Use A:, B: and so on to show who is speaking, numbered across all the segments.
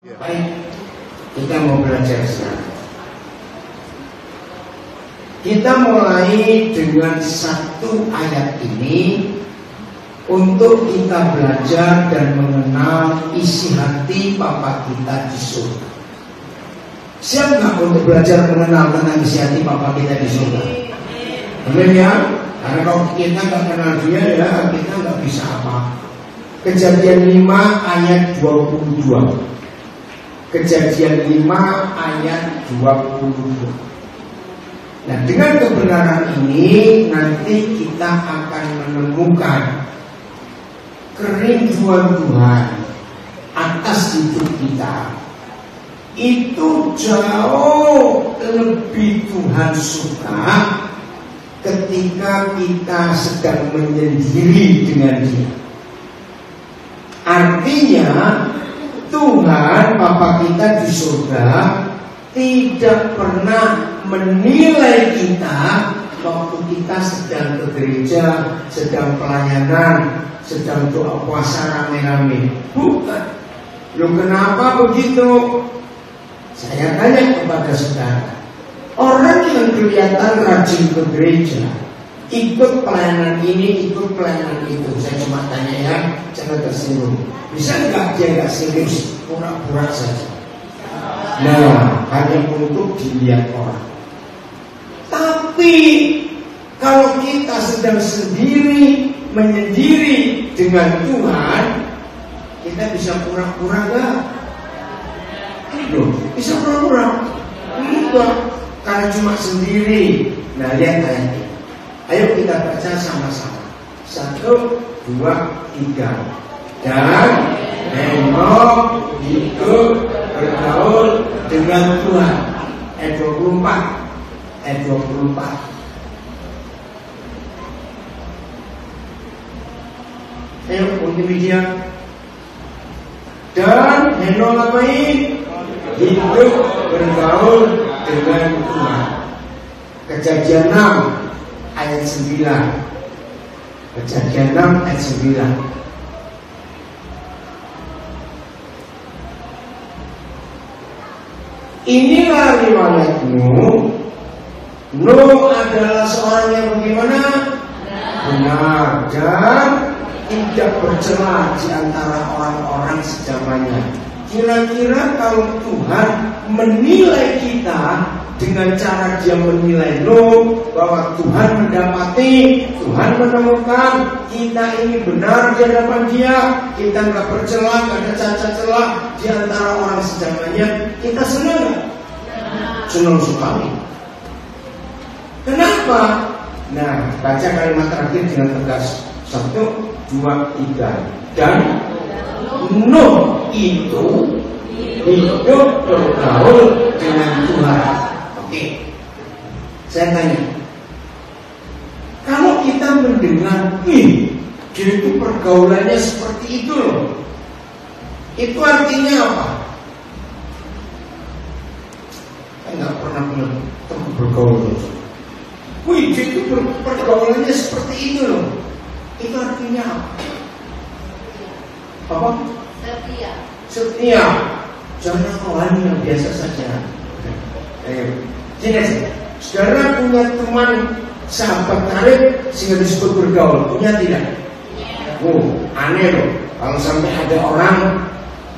A: Baik, kita mau belajar sekarang. Kita mulai dengan satu ayat ini untuk kita belajar dan mengenal isi hati Bapa kita di surga. Siap nggak untuk belajar mengenal tentang isi hati Bapa kita di surga? Amin ya. Karena kalau kita nggak kenal dia ya kita nggak bisa apa. Kejadian 5 ayat 22. Kejadian 5 ayat 22. Nah, dengan kebenaran ini nanti kita akan menemukan kerinduan Tuhan atas hidup kita. Itu jauh lebih Tuhan suka ketika kita sedang menyendiri dengan Dia. Artinya Tuhan Bapa kita di surga tidak pernah menilai kita waktu kita sedang ke gereja, sedang pelayanan, sedang doa puasa rame-rame. Bukan. Loh, kenapa begitu? Saya tanya kepada saudara, orang yang kelihatan rajin ke gereja, ikut pelayanan ini, ikut pelayanan itu, saya cuma tanya ya, jangan tersinggung. Bisa nggak dia nggak serius, pura-pura saja? Nah, hanya untuk dilihat orang. Tapi kalau kita sedang sendiri, menyendiri dengan Tuhan, kita bisa pura-pura nggak? Loh, bisa pura-pura? Enggak, karena cuma sendiri. Nah, lihat ayatnya. Ayo kita baca sama-sama. 1, 2, 3. Dan Henokh hidup bergaul dengan Tuhan. Ayat 24. Ayat 24. Ayo multimedia. Dan Henokh ngapain? Hidup bergaul dengan Tuhan. Kejadian 6 ayat 9. Kejadian 6 ayat 9. Inilah riwayatmu. Nuh adalah seorang yang bagaimana? Benar dan tidak bercela di antara orang-orang sejamannya. Kira-kira kalau Tuhan menilai kita dengan cara Dia menilai Nuh, bahwa Tuhan mendapati, Tuhan menemukan kita ini benar di hadapan Dia, kita nggak bercela, nggak ada cacat celah di antara orang sejamannya, kita senang nggak? Senang sekali. Kenapa? Nah, baca kalimat terakhir dengan tegas. 1, 2, 3. Dan Nuh itu hidup bergaul dengan Tuhan. Oke, saya tanya, kalau kita mendengar, dia itu pergaulannya seperti itu loh, itu artinya apa? Saya nggak pernah bergaul. Dia itu pergaulannya seperti itu loh, itu artinya apa? Apa? Setia. Setia. Jangan kawan yang biasa saja. Ayo. Jadi, saudara punya teman sahabat karib sehingga disebut bergaul, punya tidak? Oh, aneh loh. Kalau sampai ada orang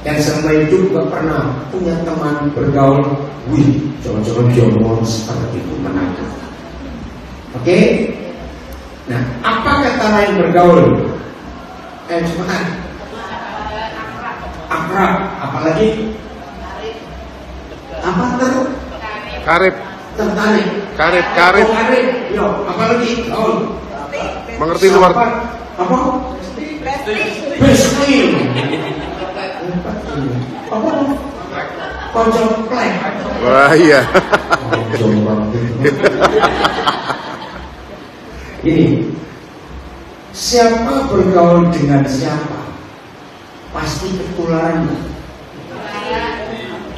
A: yang selama hidup gak pernah punya teman bergaul, wih, jangan-jangan dia ngomong seperti itu menangkap. Oke? Nah, apa kata lain bergaul? Cepetan. Akrab, apalagi? Apa terus?
B: Karib.
A: Tertarik.
B: Karib.
A: Oh, karib. Yo, apalagi? Oh.
B: Mengerti luar.
A: Apa? Besti. Apa? Konjongplek.
B: Wah iya.
A: Ini siapa bergaul dengan siapa pasti ketularan.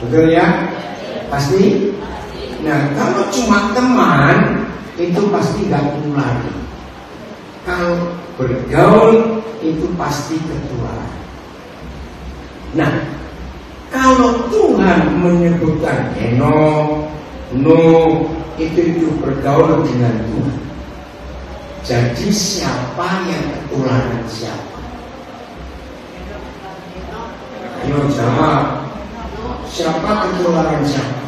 A: Betul ya? Pasti. Nah, kalau cuma teman itu pasti gak tular. Kalau bergaul itu pasti ketularan. Nah, Kalau Tuhan menyebutkan Henokh, Nuh, itu bergaul dengan Tuhan. Jadi siapa yang ketularan siapa? Ayo jawab. Siapa ketularan siapa?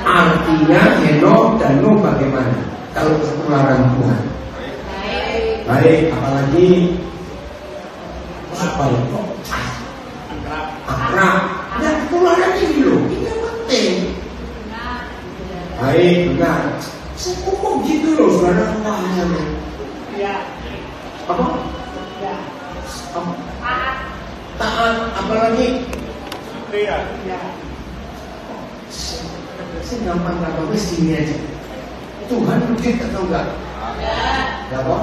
A: Artinya Henokh dan Nuh bagaimana? Kalau ketularan Tuhan? Baik, apalagi apa itu? Akrab. Nah, ketularan ini loh, ini penting. Baik, benar. Saya kok gitu loh, saudara tuanya. Ya. Apa? Ya. Taat, apalagi? Iya. Ya. Saya gampang-gampang sini aja. Tuhan begitu atau enggak? Enggak apa?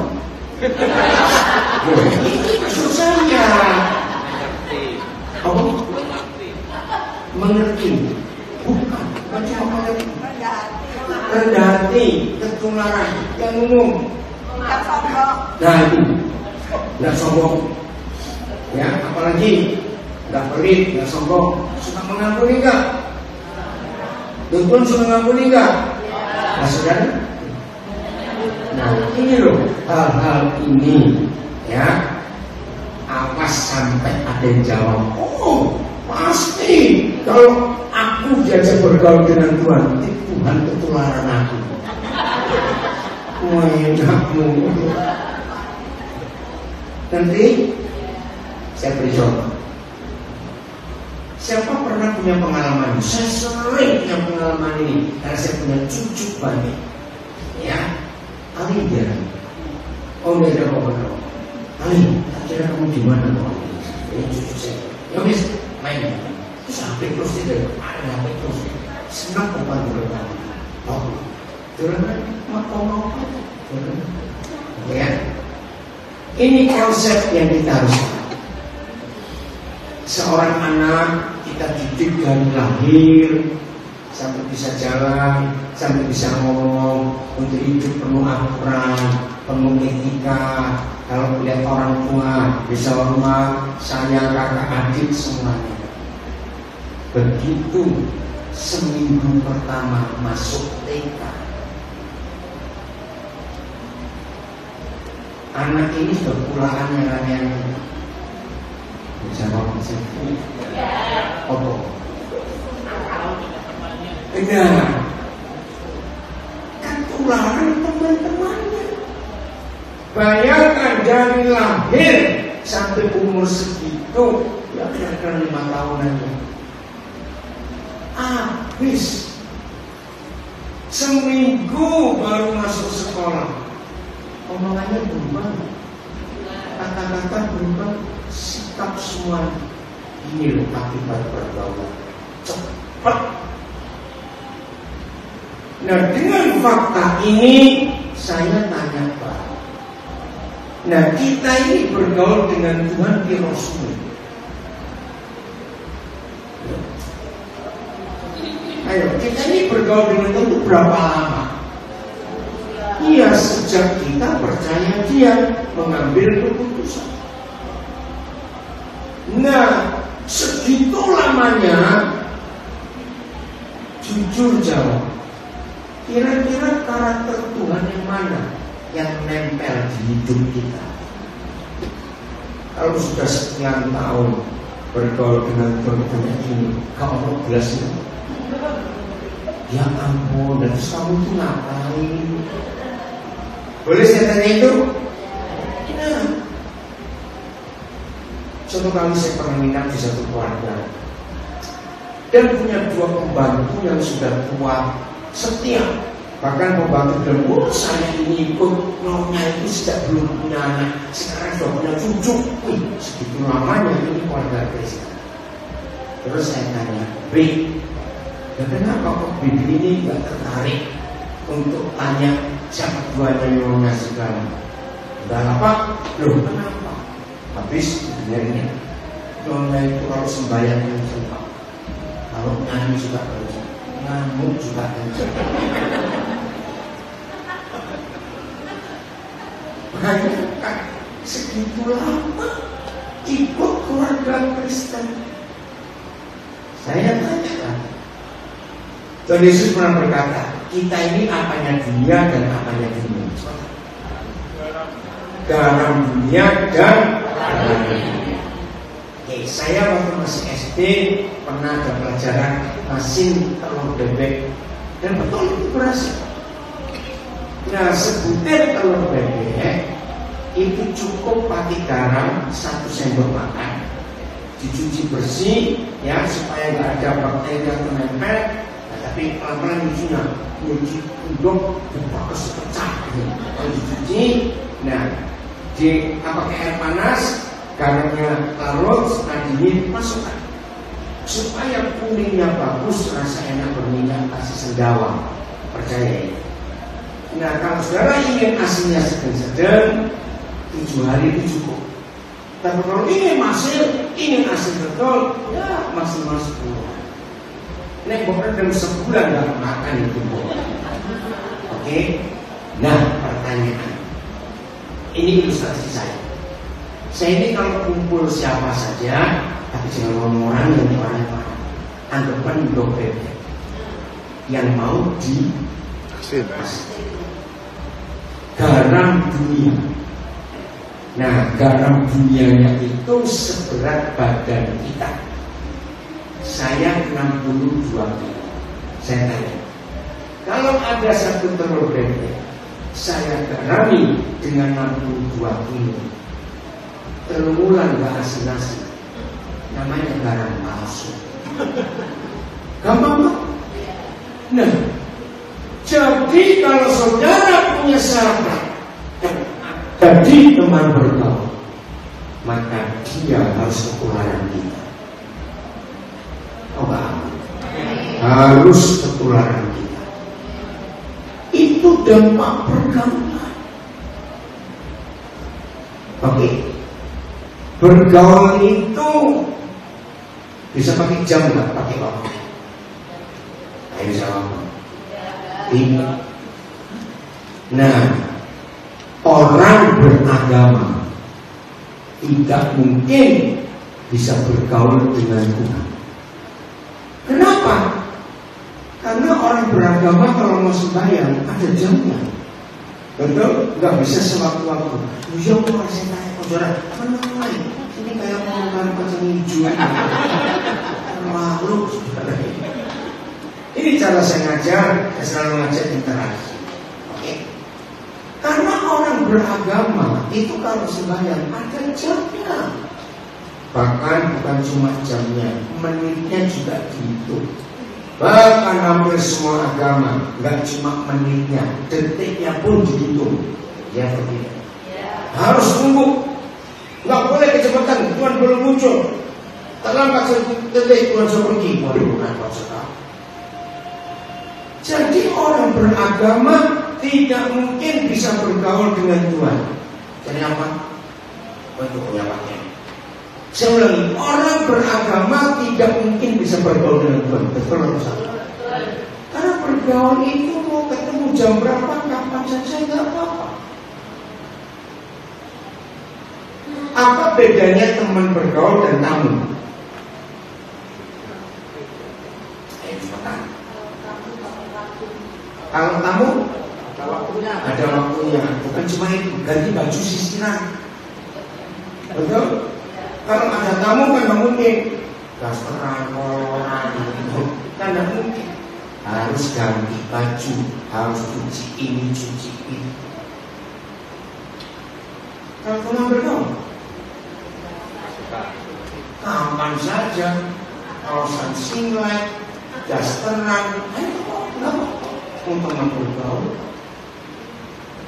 A: Susahnya. Apa? Mengerti. Bukan cuma mengerti. Rendah hati, ketularan, yang umum. Nah itu, nggak sombong. Ya, apalagi nggak pelit, nggak sombong. Suka mengampuni enggak? Tuhan suka mengampuni enggak? Nah, saudara. Nah, ini loh hal-hal ini, ya. Awas sampai ada yang jawab, oh pasti kalau aku diajak bergaul dengan Tuhan, Tuhan ketularan aku. Wah, enakmu. Nanti saya beri contoh. Siapa pernah punya pengalaman? Saya sering punya pengalaman ini karena saya punya cucu banyak. Ya, kali dia. Oh, dia ada apa-apa. Kali, kira kamu di mana kok? Ini cucu saya. Ya wis, main. Terus HP terus dia ada HP terus. Senang kapan berapa? Oh, turun mau. Ya. Ini konsep yang kita harus. Seorang anak kita didik dari lahir sampai bisa jalan, sampai bisa ngomong, untuk hidup penuh aturan, penuh etika. Kalau melihat orang tua bisa hormat, sayang kakak adik semuanya. Begitu seminggu pertama masuk TK, anak ini berpulaan yang jawab sendiri. Apa? Enggak. Kan tularan teman-temannya. Bayangkan dari lahir sampai umur segitu, ya kira-kira 5 tahunan. Habis seminggu baru masuk sekolah. Omongannya berubah, kata-kata berubah, sikap semua. Ini loh akibat pergaulan cepat. Nah, dengan fakta ini saya tanya Pak. Nah, kita ini bergaul dengan Tuhan di Rasul. Ayo, kita ini bergaul dengan Tuhan itu berapa lama? Iya, sejak kita percaya Dia mengambil keputusan. Nah, segitu lamanya, jujur jawab, kira-kira karakter Tuhan yang mana yang nempel di hidup kita? Kalau sudah sekian tahun bergaul dengan Tuhan ini, kamu belas itu, ya ampun, dan kamu itu ngapain? Boleh saya tanya itu? Nah, suatu kali saya pernah minat di satu keluarga dan punya 2 pembantu yang sudah tua, setia. Bahkan pembantu bilang, oh saya ini ikut maunya itu sejak belum punya anak, sekarang sudah punya cucu. Wih, segitu lamanya ini keluarga Kristen. Terus saya tanya, Bri, ya kenapa kok Bibi ini gak tertarik untuk tanya siapa duanya nyonya segala? Udah apa? Loh, kenapa? Habis sebenarnya nyonya itu kalau sembahyang yang cepat, kalau nyanyi juga kencang, ngamuk juga kencang. Bayangkan segitu lama ikut keluarga Kristen. Tuhan Yesus pernah berkata, kita ini apanya dunia dan apanya dunia. Garam dunia dan garam dunia. Oke, saya waktu masih SD pernah ada pelajaran asin telur bebek, dan betul itu berhasil. Nah, sebutir telur bebek itu cukup pakai garam 1 sendok makan, dicuci bersih ya supaya nggak ada bakteri yang menempel. Nah, tapi pelan-pelan nyuci uduk bekas pecah gitu. Kalau dicuci, nah pakai air panas, garamnya larut, dingin, masukkan supaya kuningnya bagus, rasa enak berminyak, kasih sendawa, percaya ya. Nah, kalau saudara ingin asinnya sedang-sedang, 7 hari itu cukup. Tapi kalau ingin asin betul, ya maksimal 10 hari. Nek bukan dalam sebulan nggak makan itu. Oke? Nah, pertanyaan. Ini ilustrasi saya. Saya ini kalau kumpul siapa saja, tapi jangan ngomong orang yang orang-orang. Anggapan bebek yang mau di asin. Garam dunia. Nah, garam dunianya itu seberat badan kita. Saya 62 kilo. Saya tanya, kalau ada 1 telur bebek, saya garami dengan 62 kilo, termulan gak asin-asin. Namanya garam palsu. Gampang Pak? Nah, jadi kalau saudara punya sahabat jadi teman bergaul, maka dia harus ketularan kita. Oh enggak, harus ketularan kita. Itu dampak pergaulan. Oke, bergaul itu bisa pakai jam nggak? Pakai waktu? Ayo bisa waktu. Nah, orang beragama tidak mungkin bisa bergaul dengan Tuhan. Kenapa? Karena orang beragama kalau mau sembahyang ada jamnya. Betul? Nggak bisa sewaktu-waktu. Ya mau saya tanya saudara, apa namanya? Ini kayak mau makan kacang hijau. Malu. Ini cara saya ngajar, saya selalu ngajar interaksi. Oke? Karena orang beragama itu kalau sembahyang ada jamnya. Bahkan bukan cuma jamnya, menitnya juga dihitung. Bahkan hampir semua agama nggak cuma menitnya, detiknya pun dihitung. Ya begitu. Harus tunggu, nggak boleh kecepatan. Tuhan belum muncul, terlambat detik Tuhan sudah pergi. Waduh, repot sekali. Jadi orang beragama tidak mungkin bisa bergaul dengan Tuhan. Jadi apa? Untuk punya pakaian. Saya ulangi, orang beragama tidak mungkin bisa bergaul dengan Tuhan. Betul atau salah? Karena bergaul itu mau ketemu jam berapa, kapan saja nggak apa-apa. Apa bedanya teman bergaul dan tamu? Kalau tamu ada waktunya, bukan cuma itu, ganti baju sisiran. Betul? Kalau ada tamu kan nggak mungkin dasteran orang kan nggak mungkin. Harus ganti baju, harus cuci ini, cuci itu. Kalau teman bergaul, kapan saja, kawasan singlet, dasteran, untuk bergaul.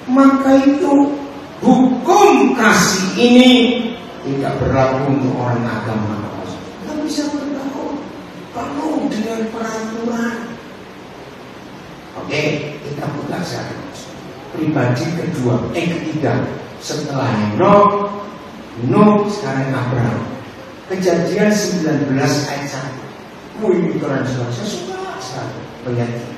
A: Maka itu hukum kasih ini tidak berlaku untuk orang agama. Tidak bisa bergaul, perlu dengan peraturan. Oke, kita buka sekarang. Pribadi ketiga setelah Nuh, sekarang Abraham. Kejadian 19 ayat 1. Ini Quran saya suka sekali melihat.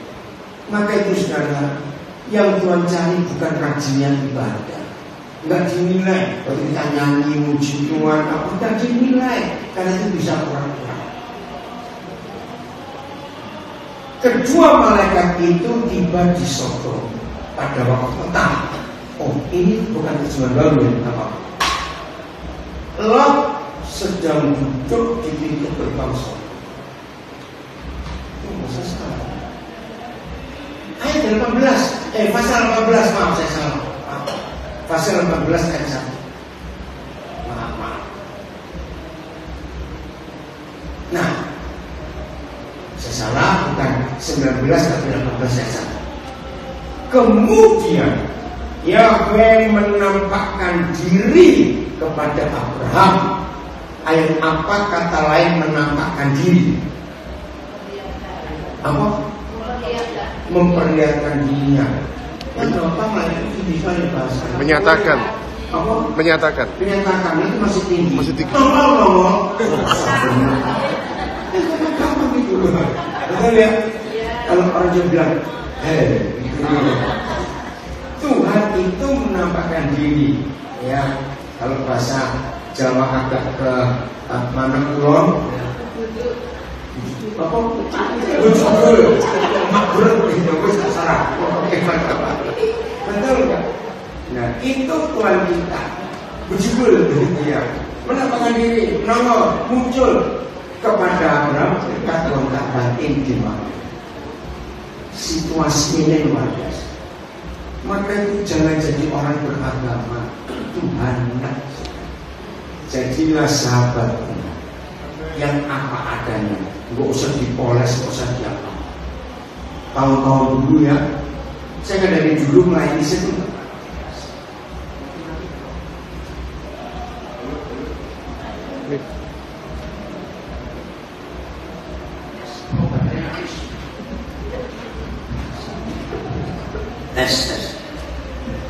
A: Maka itu saudara, yang Tuhan cari bukan rajinnya ibadah. Enggak dinilai, kalau kita nyanyi muji Tuhan, apa enggak dinilai, karena itu bisa kurang-kurang. Kedua malaikat itu tiba di Sodom pada waktu petang. Oh, ini bukan tujuan baru ya, apa? Lot sedang duduk di pintu gerbang Sodom. Itu masa salah. Ayat 18, pasal 18, maaf saya salah. Pasal 18 ayat 1. Maaf. Nah, saya salah, bukan 19 tapi 18 ayat 1. Kemudian Yahweh menampakkan diri kepada Abraham. Ayat apa kata lain menampakkan diri? Apa? Memperlihatkan dirinya. Kenapa malaikat itu bisa dibahas?
B: Menyatakan.
A: Apa?
B: Menyatakan.
A: Menyatakan itu masih tinggi.
B: Masih tinggi.
A: Tolong. Gampang gitu loh. Betul ya? Kalau orang Jawa bilang, Tuhan itu menampakkan diri. Ya, kalau bahasa Jawa agak ke mana kulon? Apa? Bujul, makbrut, gitu, salah. Oke, mantap. Betul nggak? Nah, itu Tuhan kita. Bujul, ya. Menampakkan diri, nongol, muncul kepada Abraham. Dekat kontak batin di mana? Situasi ini luar biasa. Maka itu jangan jadi orang beragama. Tuhan tak. Jadilah sahabat yang apa adanya. Nggak usah dipoles, nggak usah diapa. Tahu-tahu dulu ya. Saya kan dari dulu melayani situ. Tes.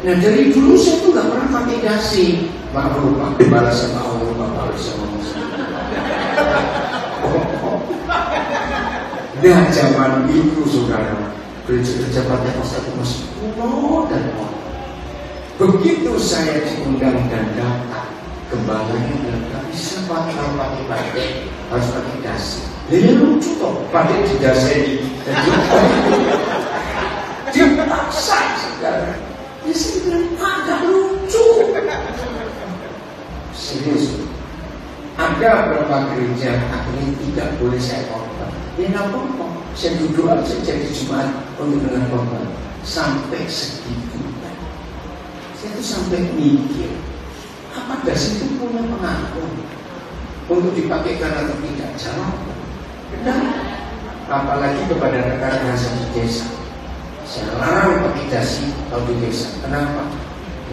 A: Nah dari dulu saya tuh nggak pernah pakai dasi. Maaf lupa balas sama Allah, bapak sama Musa. Nah zaman itu saudara, pejabatnya Ustaz masih kuno dan kuno. Begitu saya diundang dan datang, gembalanya bilang nggak bisa pakai batik, harus pakai dasi. Dia lucu toh, pakai di dasi. Dia paksa saudara. Dia bilang agak lucu. Serius. Ada beberapa gereja akhirnya tidak boleh saya korban. Ya apa-apa. Saya duduk aja jadi Jumat untuk dengan korban. Sampai segitu. Saya tuh sampai mikir, apa dasi itu punya pengakuan untuk dipakai karena tidak jawab. Dan apalagi kepada rekan-rekan saya di desa. Saya larang pakai dasi kalau di desa. Kenapa?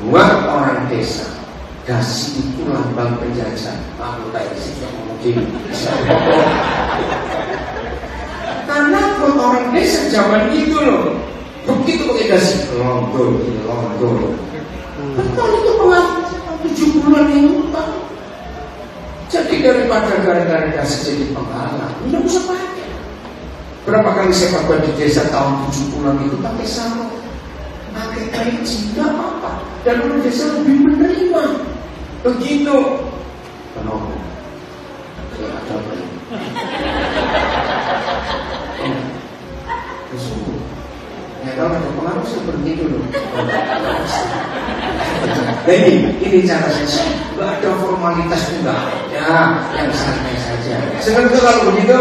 A: Buat orang desa, dasi itu lambang penjajah. Aku tak isi yang mungkin. Karena buat orang desa zaman itu loh, begitu pakai dasi londo. Betul itu pengakuan 70-an yang utang. Jadi daripada gara-gara dasi jadi penghalang, tidak usah pakai. Berapa kali saya pakai di desa tahun 70-an itu pakai sarung, pakai kain tidak apa-apa. Dan orang desa lebih menerima. Begitu. Kenapa? Saya ada apa ini? Sungguh. Ya kalau ada pengaruh seperti itu loh. Jadi ini cara saya. Tidak ada formalitas juga. Ya, yang santai saja. Sebenarnya kalau begitu,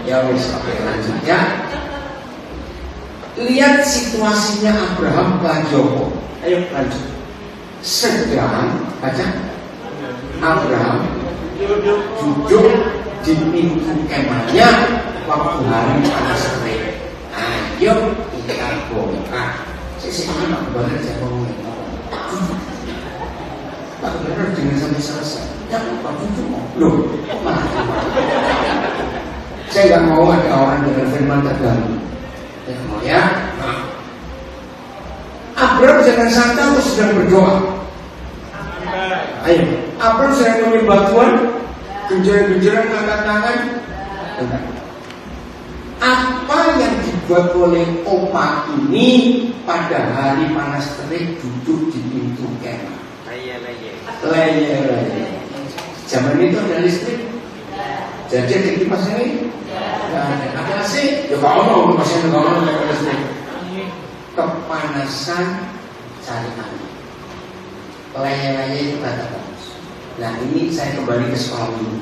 A: ya wis oke lanjut ya. Lihat situasinya Abraham dan Joko. Ayo lanjut. Sedang baca Abraham duduk di pintu kemahnya waktu hari panas terik. Ayo kita bongkar. Saya nak benar saya ngomongin. Tak benar dengan sampai selesai. Ya apa duduk loh. Saya nggak mau ada orang dengan firman terganggu. Ya. Abraham sedang santai atau sedang berdoa? Ayo, Abraham sedang menyembah Tuhan, genjreng-genjreng angkat tangan. Apa yang dibuat oleh opa ini pada hari panas terik duduk di pintu kemah? Leye. Zaman itu ada listrik. Jadi ada kipas angin. Ada AC. Ya kok ngomong masih ngomong listrik. Kepanasan cari angin. Layar-layar itu kata bagus. Nah ini saya kembali ke sekolah dulu.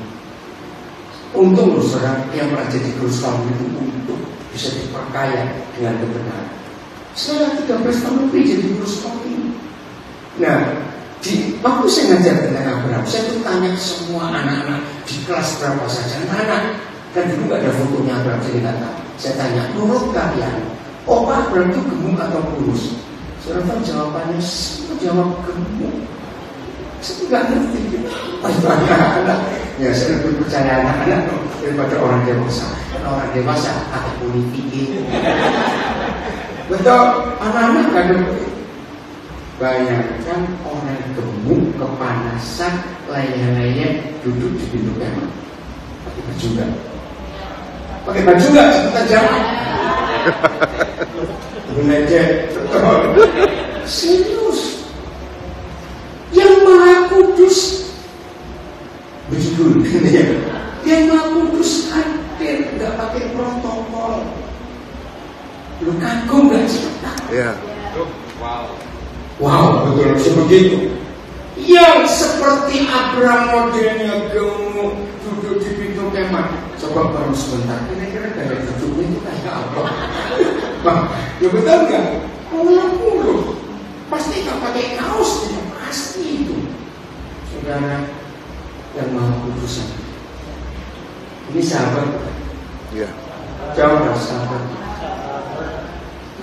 A: Untung loh saudara yang pernah jadi guru sekolah itu untuk bisa diperkaya dengan kebenaran. Saya 13 tahun lebih jadi guru sekolah ini. Nah, waktu saya ngajar dengan Abraham, saya tuh tanya semua anak-anak di kelas berapa saja. Anak-anak kan dulu gak ada fotonya Abraham, jadi nggak tahu. Saya tanya, menurut kalian, Opa Abraham itu gemuk atau kurus? Saudara jawabannya semua jawab gemuk. Saya nggak ngerti gitu. Anak-anak, ya saya lebih percaya anak-anak daripada orang dewasa. Karena orang dewasa ada politik. Betul, anak-anak gak ada. Bayangkan orang gemuk, kepanasan, layar-layar duduk di pintu kamar. Pakai baju nggak? Pakai baju nggak? Cepetan jawab. Belajar, betul. Serius. Yang Maha Kudus, begitu. Yang Maha Kudus hadir, nggak pakai protokol. Lu kagum nggak cerita?
B: Ya.
A: Wow, betul sebegitu. Yang seperti Abraham modelnya gemuk, duduk di pintu kamar. Coba baru sebentar, kira-kira gaya duduknya itu kayak apa? Ya betul nggak? Puluh. Pasti nggak pakai kaos, ya pasti itu. Saudara yang Maha Kudus. Ini sahabat.
B: Ya.
A: Jauh dari sahabat.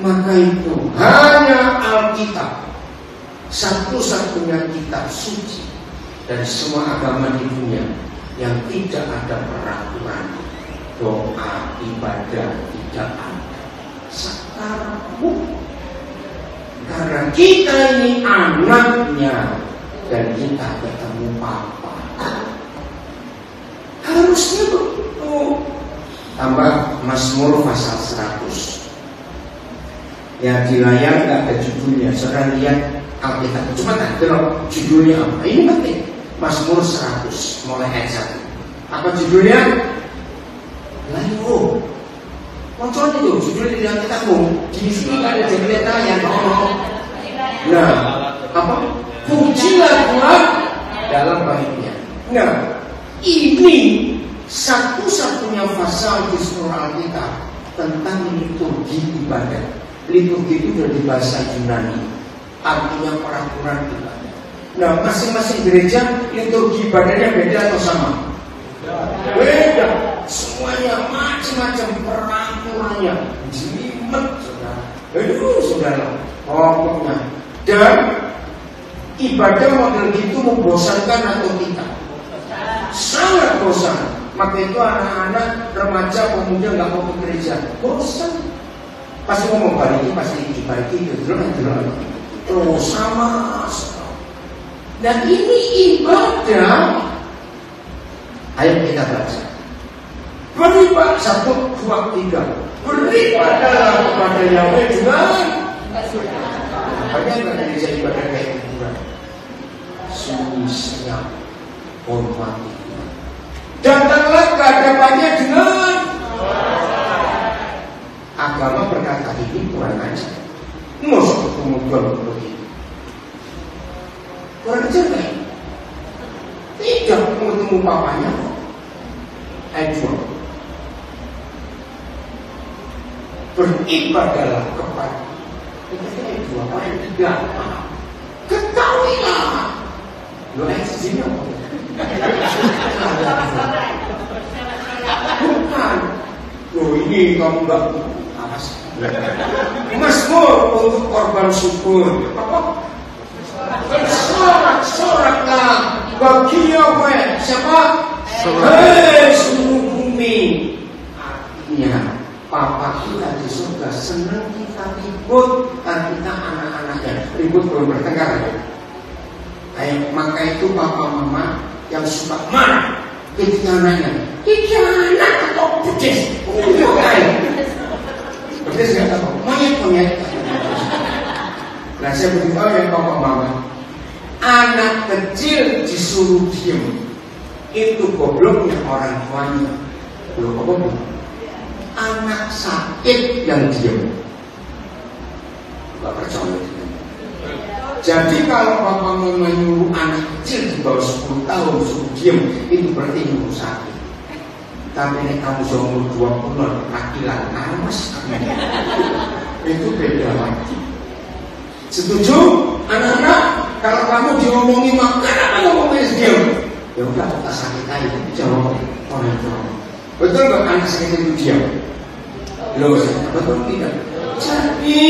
A: Maka itu hanya Alkitab, satu-satunya kitab suci dari semua agama di dunia yang tidak ada peraturan doa ibadah tidak ada. Sekarang karena kita ini anaknya dan kita ketemu Papa, harusnya begitu. Tambah Mazmur pasal 100. Ya di layar nggak ada judulnya, saudara lihat Alkitab. Cuma kalau judulnya apa? Ini penting. Mazmur 100 mulai ayat 1. Apa judulnya? Lalu, contohnya itu judulnya di Alkitabmu. Di sini nggak ada judulnya tanya. Nah, apa? Pujilah Tuhan dalam baiknya. Nah, ini satu-satunya pasal di seluruh Alkitab tentang liturgi ibadah. Liturgi itu dari bahasa Yunani, artinya peraturan ibadah. Nah, masing-masing gereja liturgi ibadahnya beda atau sama? Beda. Semuanya macam-macam peraturannya. Jelimet, saudara. Saudara. Pokoknya. Dan ibadah model itu membosankan atau tidak? Sangat bosan. Maka itu anak-anak, remaja, pemuda nggak mau ke gereja. Bosan. Pasti ngomong balik ini pasti dibalik terus sama. Dan ini ibadah. Ayo kita baca. Beribadah 1, 2, 3. Beribadahlah kepada Yahweh Tuhan. Banyak nggak gereja ibadah kayak gitu? Sunyi senyap, hormati Tuhan. Datanglah ke hadapannya dengan agama berkata ini kurang aja. Masuk ketemu Tuhan begitu. Kurang aja nggak? Tidak ketemu papanya. Ayat 2. Beribadahlah kepada. Itu ayat 2. Ayat 3. Ketahuilah. Lo ayat sini apa? Bukan. Loh ini kamu nggak awas. Mazmur untuk korban syukur. Apa? Bersorak-soraklah bagi Yahweh. Siapa? Hei seluruh bumi. Artinya Papa kita di surga senang kita ribut, dan kita anak-anaknya ribut belum bertengkar. Maka itu Papa Mama yang suka marah ketika anaknya. Ini anak atau bedes? Bedes nggak tahu. Monyet. Nah saya beritahu ya Papa Mama. Anak kecil disuruh diem. Itu gobloknya orang tuanya. Belum goblok. Anak anak sakit yang diam. Gak percaya. Jadi kalau bapak menyuruh anak kecil di bawah 10 tahun suruh diam, itu berarti nyuruh sakit. Tapi ini kamu umur 20 laki-laki amas, itu beda lagi. Setuju? Anak-anak, kalau kamu diomongi makan apa ngomongnya diam? Ya udah kita sakit aja, jawab orang tua. Betul nggak anak sakit itu diam? Loh, betul tidak? Jadi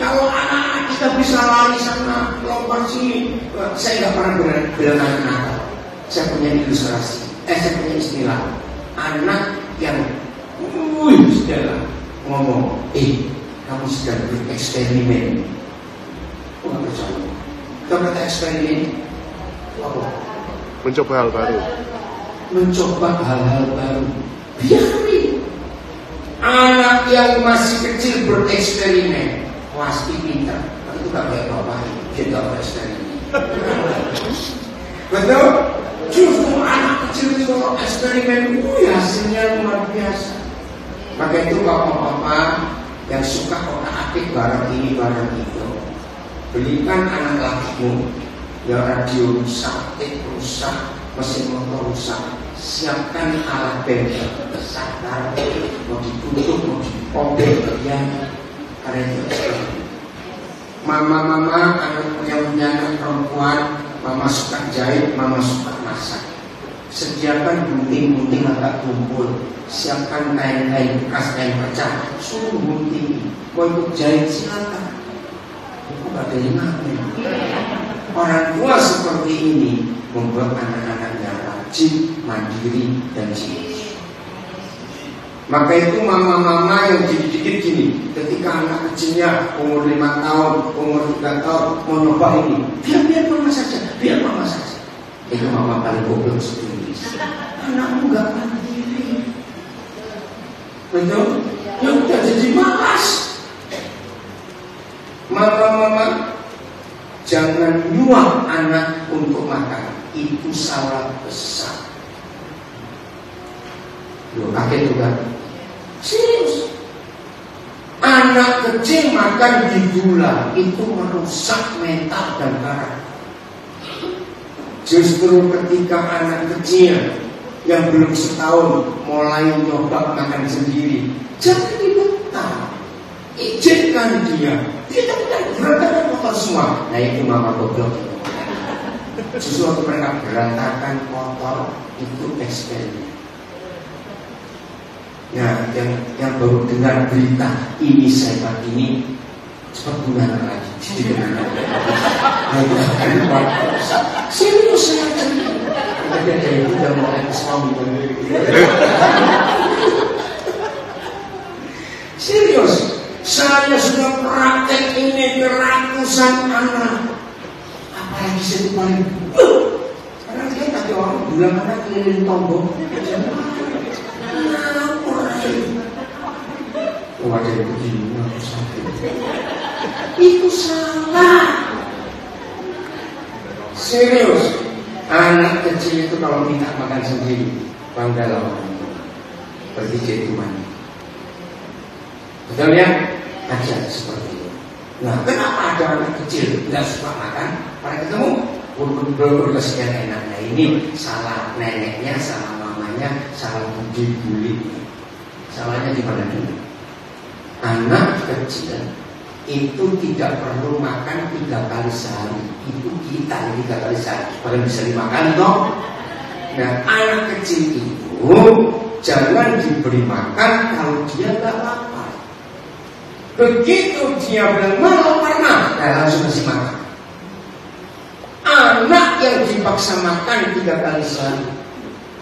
A: kalau anak kita bisa lari sana, lompat sini, saya nggak pernah bilang anak-anak. Saya punya ilustrasi, saya punya istilah. Anak yang sudah ngomong, kamu sedang bereksperimen. Kok nggak percaya? Kalau kata eksperimen, apa?
B: Mencoba hal baru.
A: Mencoba hal-hal baru. Biarin. Anak yang masih kecil bereksperimen, pasti pintar. Tapi itu gak kayak bapak, dia gak bereksperimen. Betul? Justru anak kecil itu kalau eksperimen, hasilnya luar biasa. Maka itu bapak-bapak yang suka otak-atik barang ini barang itu, belikan anak lakimu yang radio rusak, tape rusak, mesin motor rusak, siapkan alat bengkel besar, mau ditutup, mau dipobek, ya. Karena itu mama-mama yang punya anak perempuan, mama suka jahit, mama suka masak. Sediakan gunting-gunting agak kumpul, siapkan kain-kain bekas, kain pecah, suruh gunting. Mau ikut jahit silakan. Kok ada yang ngamen? Orang tua seperti ini membuat anak-anaknya rajin, mandiri, dan cilik. Maka itu mama-mama yang dikit-dikit gini, ketika anak kecilnya umur 5 tahun, umur 3 tahun mau nyoba ini, biar mama saja, biar mama saja. Itu mama paling goblok seperti ini. Anakmu gak mandiri. Betul? Ya udah jadi malas. Mama-mama jangan nyuap anak untuk makan. Itu salah besar. Loh, kaget juga. Serius. Anak kecil makan di gula itu merusak mental dan karakter. Justru ketika anak kecil yang belum setahun mulai nyoba makan sendiri, jangan dibekal, izinkan dia. Dia berantakan kotor semua. Nah itu mama goblok. Justru waktu mereka berantakan kotor itu eksperimen. Nah, yang baru dengar berita ini saya pagi ini cepat gunakan lagi. Serius saya tadi. Tapi ada yang udah mulai ke suami. Serius, saya sudah praktek ini ke ratusan anak. Apalagi saya paling karena dia tadi orang bilang anak keliling tombol. Oh ada yang begini, aku sakit. Itu salah. Serius, anak kecil itu kalau minta makan sendiri, bangga lah. Pergi jadi mani. Betul ya? Aja seperti itu. Nah, kenapa ada anak kecil tidak suka makan? Pada ketemu, belum kesekian enaknya ini salah neneknya, salah mamanya, salah budi. Salahnya di mana dulu? Anak kecil itu tidak perlu makan 3 kali sehari. Itu kita 3 kali sehari. Padahal bisa dimakan toh. Nah, anak kecil itu jangan diberi makan kalau dia nggak lapar. Begitu dia bilang mau lapar, langsung kasih makan. Anak yang dipaksa makan 3 kali sehari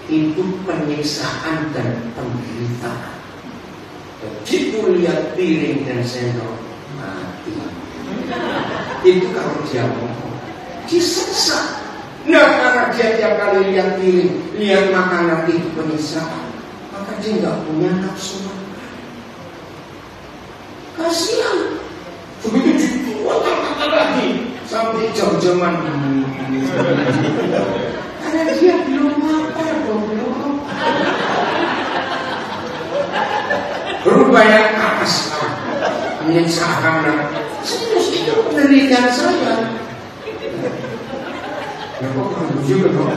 A: itu penyiksaan dan penderitaan. Begitu lihat piring dan sendok mati. Itu kalau dia ngomong disiksa. Nah karena dia tiap kali lihat piring, lihat makanan itu penyiksaan, maka dia nggak punya nafsu makan. Kasihan. Begitu dikuat lagi sampai jam-jaman ini. Karena dia belum lapar, belum. Rupanya atas menyesakan. Serius itu penelitian saya. Ya kok kamu juga dong?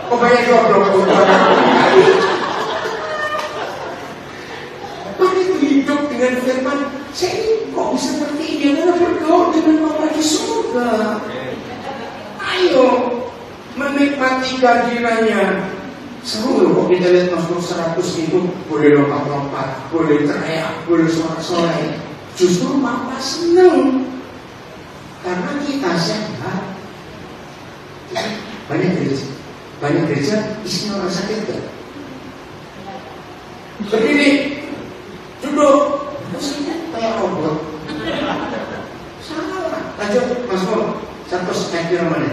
A: Kok banyak goblok? Begitu hidup dengan firman, saya ini kok bisa seperti ini? Mana bergaul dengan Bapa di surga? Ayo menikmati kehadirannya. Seru loh kok kita lihat Mazmur 100 itu boleh lompat-lompat, boleh teriak, boleh sorak-sorai. Justru Bapa senang karena kita sehat. Banyak gereja isinya orang sakit kan? Berdiri, duduk, terusnya kayak robot. Salah. Lanjut Mazmur 100 ayat yang mana?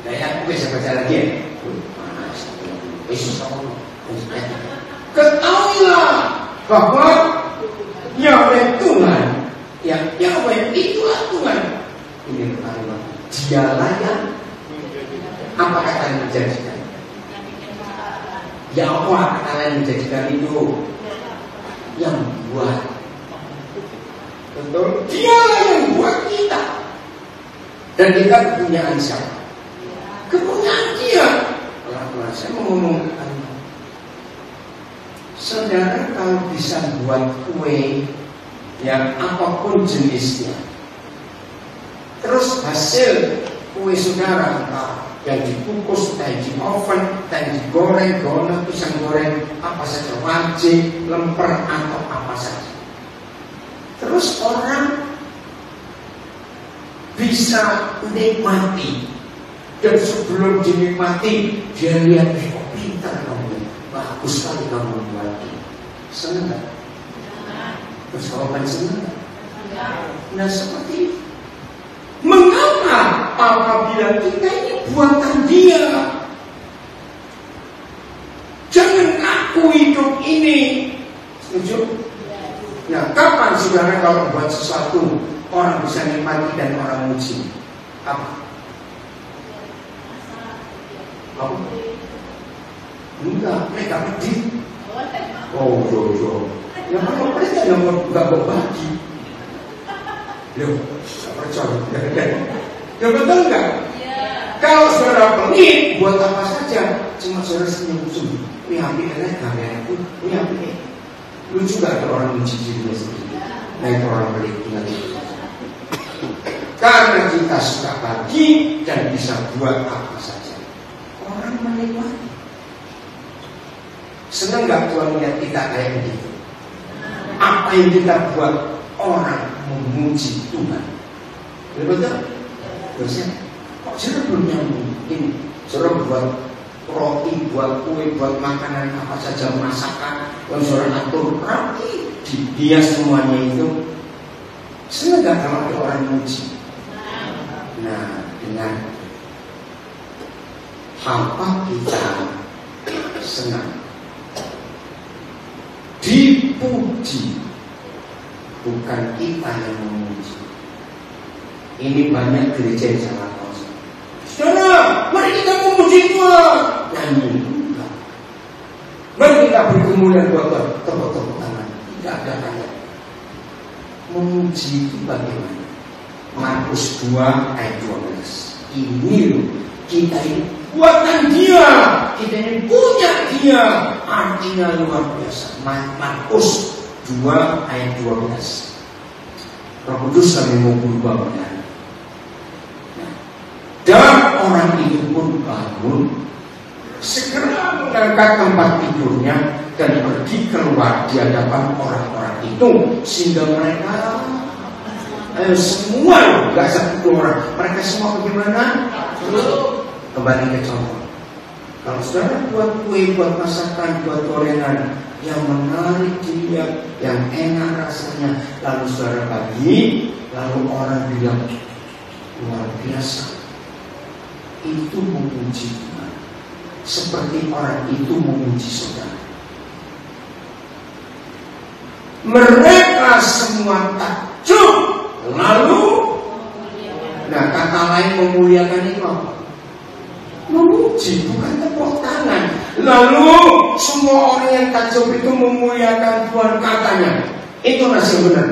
A: Saya bisa baca lagi ya. Yesus Allah. Ketahuilah bahwa Yahweh Tuhan, Yahweh itulah Tuhan. Ini ketahuilah. Dialah yang apa kata yang menjadikan? Yahweh kata yang menjadikan itu yang buat. Betul? Dialah yang buat kita. Dan kita kepunyaan siapa? Kepunyaan Dia. Pelan-pelan saya mau ngomong. Saudara kalau bisa buat kue yang apapun jenisnya, terus hasil kue saudara yang dikukus, yang di oven, yang digoreng, pisang goreng, apa saja, wajib, lemper atau apa saja. Terus orang bisa nikmati. Dan sebelum dinikmati, dia lihat, kok pintar kamu, bagus sekali kamu membuatnya. Senang gak? Terus kawan senang gak? Nah seperti itu. Mengapa apabila kita ini buatan Dia? Jangan aku hidup ini. Setuju? Nah kapan saudara kalau buat sesuatu orang bisa nikmati dan orang muji? Apa? Enggak, mereka pedih. Oh, yang kalau mereka yang enggak berbagi. Loh, enggak percaya. Ya betul enggak? Kalau saudara pelit, buat apa saja, cuma saudara senyum-senyum. Ini api enak, aku. Ini api. Lucu gak ada orang muji dirinya sendiri? Nah itu orang pelit, ingat itu. Karena kita suka bagi dan bisa buat apa saja. Orang menikmati. Senang gak Tuhan melihat kita kayak begitu? Apa yang kita buat orang memuji Tuhan? Betul? Terusnya, kok saudara belum nyambung? Ini saudara buat roti, buat kue, buat makanan apa saja, masakan, saudara atur rapi, dihias semuanya itu. Senang gak kalau ada orang memuji? Nah, dengan apa kita senang dipuji, bukan kita yang memuji. Ini banyak gereja yang salah konsep. Saudara, mari kita memuji Tuhan. Nyanyi enggak. Mari kita berkemuliaan buat tepuk-tepuk tangan. Tidak ada kata. Memuji itu bagaimana? Markus 2 ayat 12. Ini loh, kita ini buatan Dia, kita ini punya Dia. Artinya luar biasa. Markus 2 ayat 12. Roh Kudus kami mau berubah benar. Dan orang itu pun bangun, segera mengangkat tempat tidurnya dan pergi keluar di hadapan orang-orang itu, sehingga mereka semua, gak satu orang, mereka semua bagaimana? Kembali ke contoh. Kalau saudara buat kue, buat masakan, buat gorengan yang menarik dilihat, yang enak rasanya, lalu saudara bagi, lalu orang bilang luar biasa. Itu memuji Tuhan. Seperti orang itu memuji saudara. Mereka semua takjub. Lalu, nah kata lain memuliakan itu apa? Memuji, bukan tepuk tangan. Lalu semua orang yang takjub itu memuliakan Tuhan, katanya. Itu nasi benar.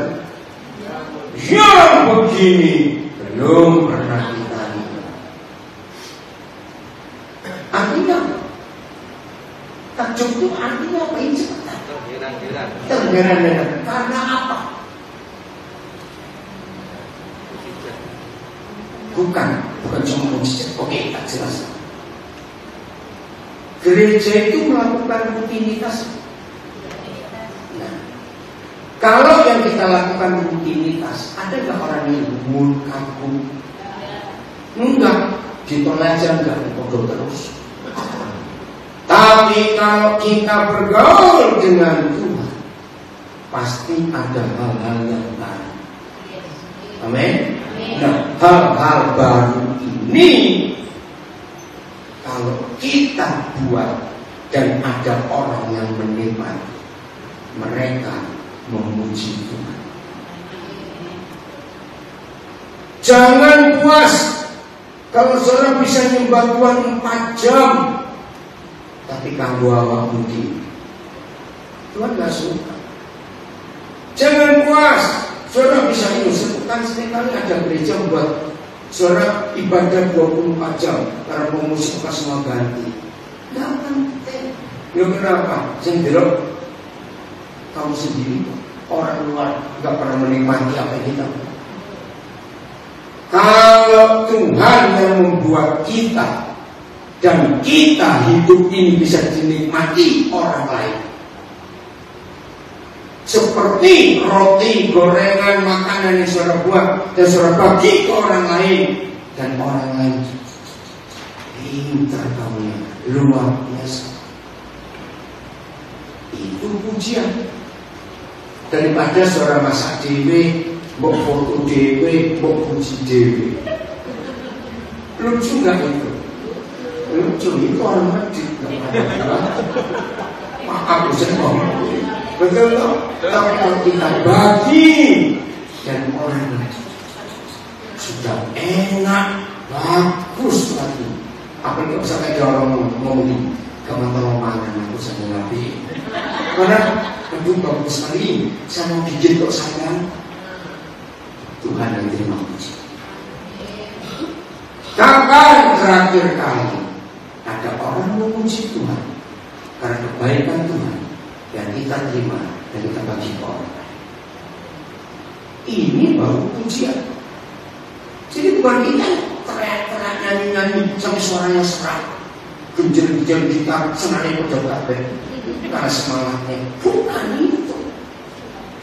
A: Yang begini belum pernah kita lihat. Artinya takjub itu artinya apa? Ini cepat. Terheran-heran. Karena apa? Bukan cuma mujizat. Oke, tak jelas. Gereja itu melakukan rutinitas. Nah, kalau yang kita lakukan rutinitas, ada nggak orang yang gumun, kaku? Enggak, ditolak aja enggak, bodoh terus. Tapi kalau kita bergaul dengan Tuhan, pasti ada hal-hal yang baru. Amin. Nah, hal-hal baru ini kalau kita buat dan ada orang yang menikmati, mereka memuji Tuhan. Jangan puas kalau saudara bisa nyembah Tuhan 4 jam, tapi kamu awak mungkin Tuhan gak suka. Jangan puas saudara bisa kan seringkali ada gereja buat saudara ibadah 24 jam karena pemusik pas semua ganti. Gak penting. Ya kenapa? Sendiri kamu sendiri, orang luar gak pernah menikmati apa kita. Kalau Tuhan yang membuat kita dan kita hidup ini bisa dinikmati orang lain, seperti roti, gorengan, makanan yang saudara buat dan saudara bagi ke orang lain, dan orang lain pintar kamu, luar biasa. Itu pujian. Daripada saudara masak dewe, mbok foto dewe, mbok puji dewe. Lucu gak itu? Lucu itu orang mati. Maaf saya ngomong. Betul loh. Tapi kalau kita bagi dan orang lain sudah enak, bagus lagi. Apa itu bisa kayak orang ngomong kamu tolong makan aku saya ngapain? Karena aduh bagus sekali, saya mau bikin kok sayang. Tuhan yang terima puji. Kapan terakhir kali ada orang memuji Tuhan karena kebaikan Tuhan yang kita terima dan kita bagi ke orang lain? Ini baru pujian. Jadi bukan kita teriak-teriak nyanyi-nyanyi sampai suaranya serak, genjel-genjel kita senangnya udah kabeh karena semangatnya. Bukan itu.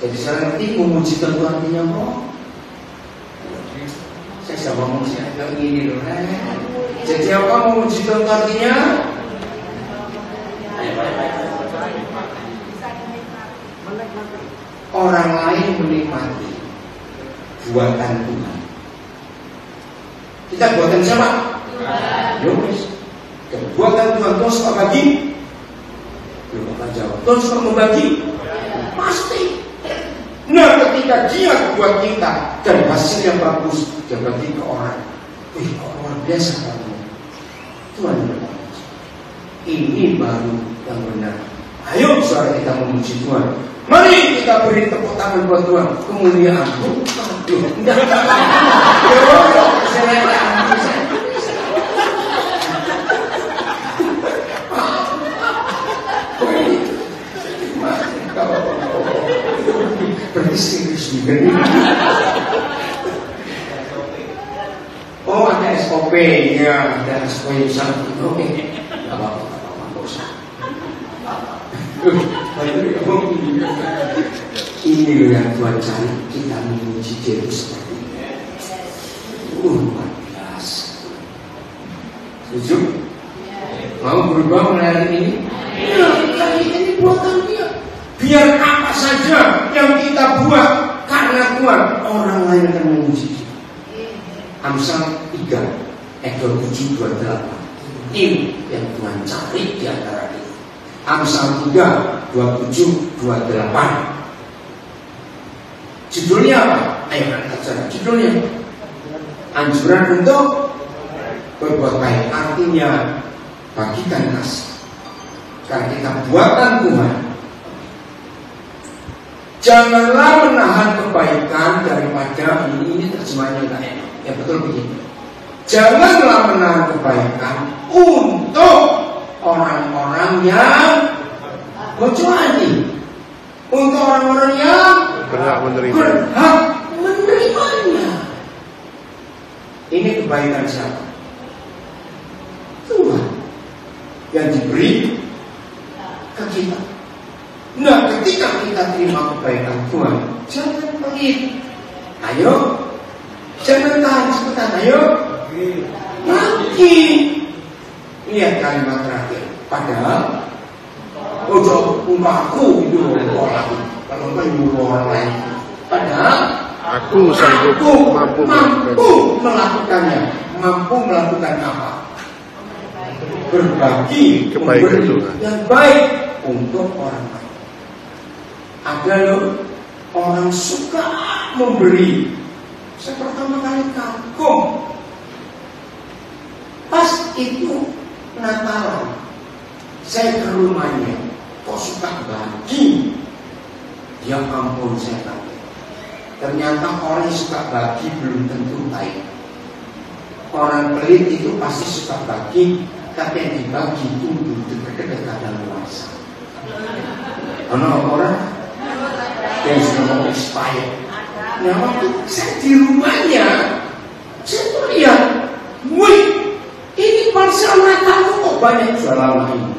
A: Jadi saya ngerti memuji Tuhan artinya apa? Saya sudah ngomong siapa ini loh. Jadi apa memuji Tuhan artinya? Orang lain menikmati buatan Tuhan. Kita buatan siapa? Yowes. Buatan Tuhan Tuhan suka bagi? Belum akan jawab. Tuhan suka membagi? Pasti. Nah, ketika dia buat kita dan hasil yang bagus, dia bagi ke orang. Wih, kok luar biasa kamu. Tuhan benar. Ini baru yang benar. Ayo saudara kita memuji Tuhan. Mari kita beri tepuk tangan buat Tuhan. Kemuliaan. Aduh, enggak. Berarti serius juga nih. Oh, ada SOP ya, ada SOP yang satu. Oke, nggak apa-apa, nggak usah. Ini loh yang Tuhan cari, kita memuji Dia seperti ini. Luar biasa. Setuju? Mau berubah melayani ini? Ya, kali ini buatan Dia. Biar apa saja yang kita buat karena Tuhan, orang lain akan memuji Dia. Amsal 3 ayat 27-28. Ini yang Tuhan cari di antara kita. Amsal 3 27-28. Judulnya apa? Ayo angkat saja. Judulnya anjuran untuk berbuat baik. Artinya bagikan kasih. Karena kita buatan Tuhan. Janganlah menahan kebaikan daripada ini terjemahannya enggak enak. Ya betul begini. Janganlah menahan kebaikan untuk orang-orang yang kecuali untuk orang-orang yang berhak menerimanya. Ini kebaikan siapa? Tuhan yang diberi ke kita. Nah, ketika kita terima kebaikan Tuhan, jangan pelit. Ayo, jangan tahan cepetan. Ayo, lagi. Lihat kalimat terakhir. Padahal ojo umpahku itu orang. Kalau enggak nyuruh orang lain. Padahal
B: aku sanggup mampu
A: melakukannya. Mampu melakukan apa? Berbagi
B: kebaikan Tuhan
A: yang baik untuk orang lain. Ada loh orang suka memberi. Saya pertama kali kagum. Pas itu Natalan, saya ke rumahnya, kok suka bagi. Ya ampun, saya kaget. Ternyata orang yang suka bagi belum tentu baik. Orang pelit itu pasti suka bagi, tapi yang dibagi itu dekat-dekat kadang luasa. Karena orang yang sudah mau expired. Nah waktu saya di rumahnya, saya tuh lihat, wih, ini parsel Natal kok banyak sudah lama ini.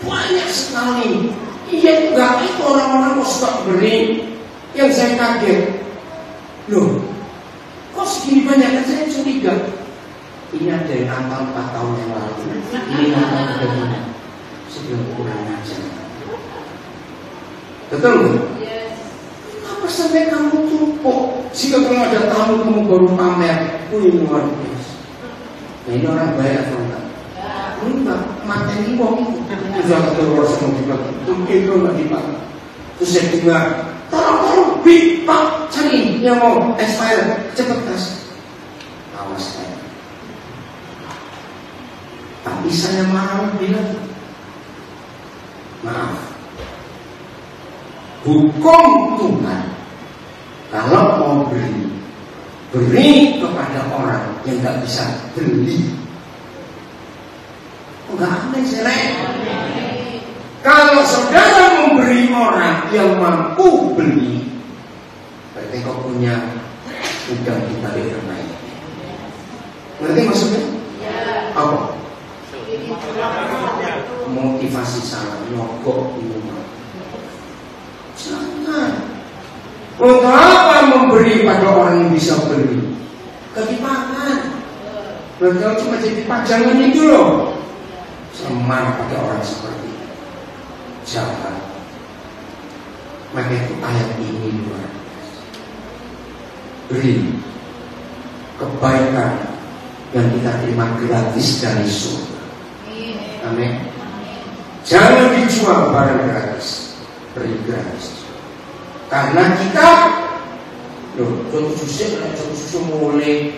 A: Banyak sekali. Iya enggak itu orang-orang kok suka beri. Yang saya kaget, loh, kok segini banyak? Kan saya curiga. Ini ada yang Natal 4 tahun yang lalu. Ini Natal bagaimana? Sebelum kurang aja. Betul nggak? Kenapa sampai kamu tumpuk? Jika kalau ada tamu kamu baru pamer, wih luar biasa. Nah ini orang bayar atau enggak? Enggak, materi wong itu. Sudah keluar semua dibagi. Mungkin itu enggak dibagi. Terus saya dengar, tolong Bik, Pak, cari yang mau expire, cepet kasih. Awas saya. Tapi saya marah bilang, maaf. Hukum Tuhan, kalau mau beri kepada orang yang nggak bisa beli. Enggak aneh jelek. Kalau saudara memberi orang yang mampu beli, berarti kau punya udang di balik ramai. Ngerti maksudnya? Apa? Motivasi salah, nyogok minuman. Jangan. Untuk apa memberi pada orang yang bisa beli? Ketimpangan. Berarti cuma jadi pajangan itu loh. Semar pada orang seperti itu. Jangan. Maka itu ayat ini luar biasa. Beri kebaikan yang kita terima gratis dari surga. Amin. Jangan dijual barang gratis, beri gratis. Karena kita, loh, contoh susu mulai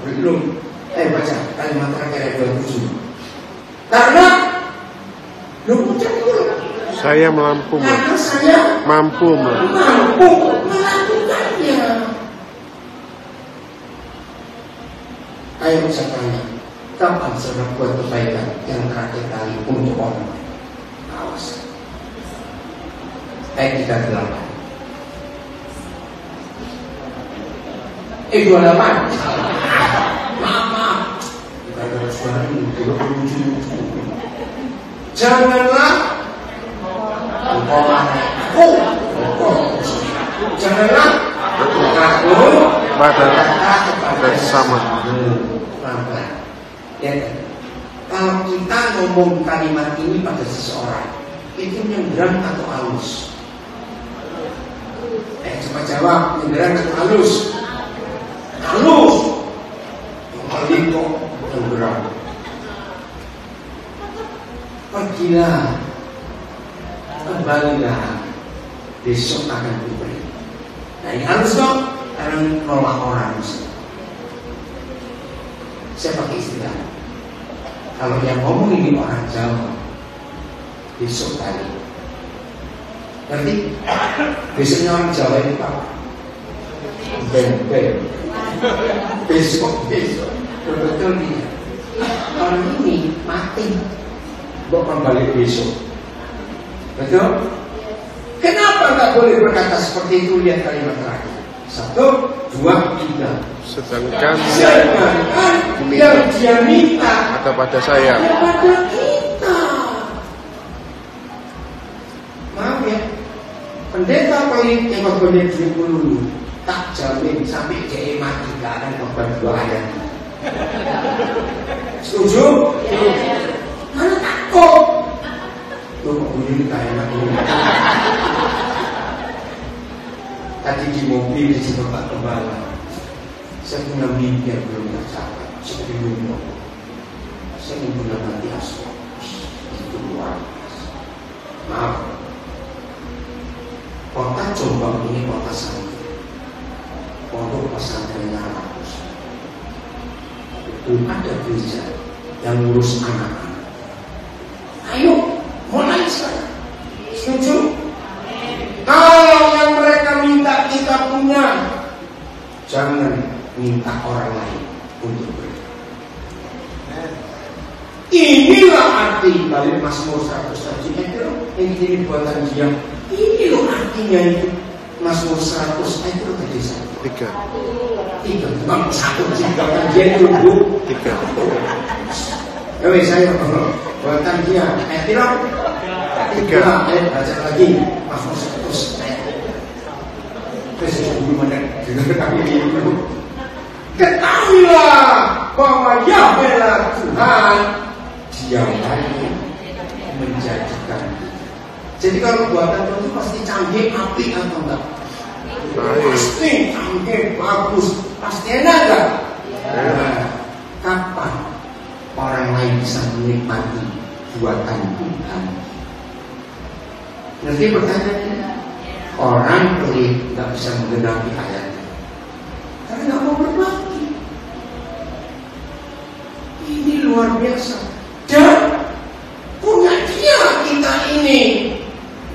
A: belum. Baca kalimat terakhir ayat 27. Karena, loh,
B: saya mampu
A: melakukannya. Ayo saya tanya, kapan saudara buat kebaikan yang terakhir kali untuk orang lain? Awas. Ayat 38. 28. Maaf. Bukan ada suara ini. Janganlah janganlah takut
B: pada bersama.
A: Ya, kalau kita ngomong kalimat ini pada seseorang, itu nyenderang atau halus? Coba jawab, nyenderang atau halus? Halus. Kembali kok nyenderang. Pergilah, kembalilah, besok akan diberi. Nah ini halus dong, karena nolak orang. Saya pakai istilah. Kalau yang ngomong ini orang Jawa, besok kali. Ngerti? Biasanya orang Jawa itu apa? Ben. Besok. Betul dia. Orang ini mati. Bukan balik besok. Betul? Kenapa nggak boleh berkata seperti itu? Lihat kalimat terakhir. 1, 2, 3.
B: Sedangkan
A: yang dia minta
B: ada pada saya.
A: kepada kita. Maaf ya, pendeta pelit yang berbeda dulu tak jamin sampai dia mati gak akan korban 2 ayat. Setuju? Mana takut? Tuh kok bunyi kayak anak ini. Tadi di mobil di Bapak Kembala, saya punya mimpi yang belum tercapai. Saya bingung. Saya menggunakan tiaswa. Itu luar biasa. Maaf. Kota Jombang ini kota santri. Pondok pesantrennya ratus. Itu ada gereja yang ngurus anak-anak. Ayo, mulai sekarang. Setuju? Kalau yang mereka minta kita punya, jangan minta orang lain untuk mereka. Inilah arti balik Mazmur 100 tadi. Ini buatan dia. Ini loh artinya itu Mazmur 100 itu tadi
B: 3.
A: 3, bukan 1 juga kan dia itu
B: 3.
A: Saya buatan dia. Tidak. 3. Baca lagi Mazmur 100. Ketahuilah bahwa Yahweh Tuhan, Dia yang menjadikan. Jadi kalau buatan Tuhan itu pasti canggih, api atau enggak? Pasti canggih, bagus, pasti enak enggak? Kapan orang lain bisa menikmati buatan Tuhan? Nanti pertanyaannya, orang pelit nggak bisa menggenapi ayatnya karena nggak mau berbakti. Ini luar biasa. Dan punya dia kita ini.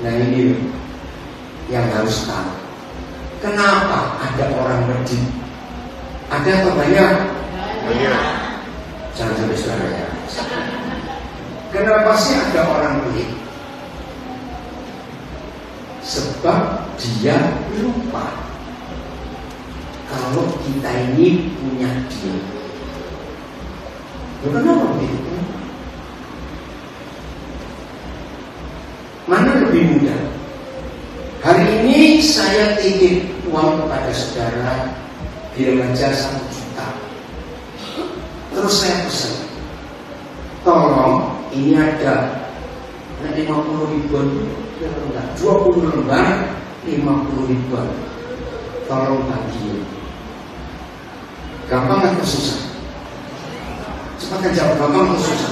A: Nah ini yang harus tahu. Kenapa ada orang medit? Ada atau banyak?
B: Banyak.
A: Jangan sampai saudara ya. Kenapa sih ada orang pelit? Sebab dia lupa kalau kita ini punya dia. Kenapa begitu? Mana lebih mudah? Hari ini saya titip uang kepada saudara di remaja 1 juta. Terus saya pesan, tolong ini ada 50 ribuan, 20 lembar 50 ribuan, tolong bagi. Gampang atau susah? Cepat jawab, gampang atau susah?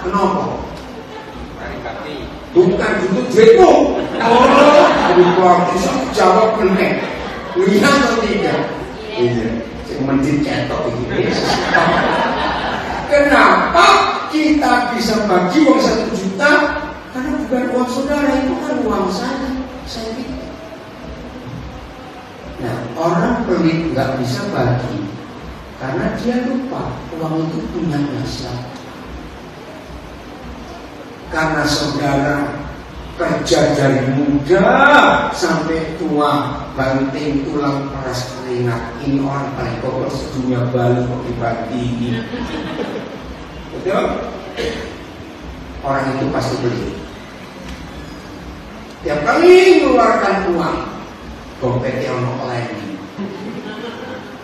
A: Kenapa? Bukan itu duitmu. Bisa jawab benar. Lihat atau tidak? Iya. Mending cetok begini. Kenapa kita bisa bagi uang 1 juta? Karena bukan uang saudara, itu kan uang saya. Saya pikir. Nah, orang pelit nggak bisa bagi karena dia lupa uang itu punya siapa. Karena saudara kerja dari muda sampai tua, banting tulang peras keringat. Ini orang paling kokoh sedunia Bali kok dibagi. Betul? Orang itu pasti beli. Tiap kali mengeluarkan uang, dompetnya ono lagi.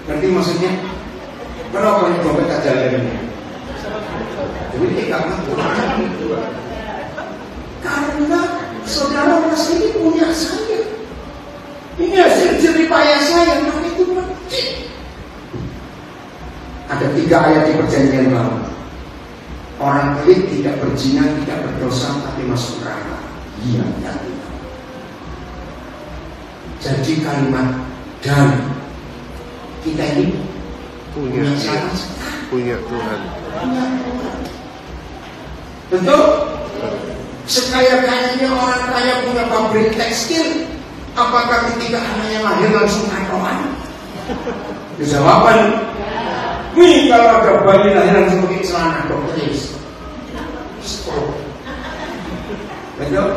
A: Ngerti maksudnya? Kenapa ini dompet aja lagi? Jadi tidak ngatur. Karena saudara merasa ini punya saya. Ini hasil jeripaya saya, nah itu mati. Ada 3 ayat di perjanjian lama. Orang pelit tidak berzina, tidak berdosa, tapi masuk neraka. Iya, tidak. Jadi kalimat dan kita ini punya siapa?
B: Punya Tuhan.
A: Betul? Sekaya-kayanya orang kaya punya pabrik tekstil, apakah ketika anaknya lahir langsung katoan? Jawaban, wih kalau ada bayi lahir langsung pakai celana dokteris. Betul?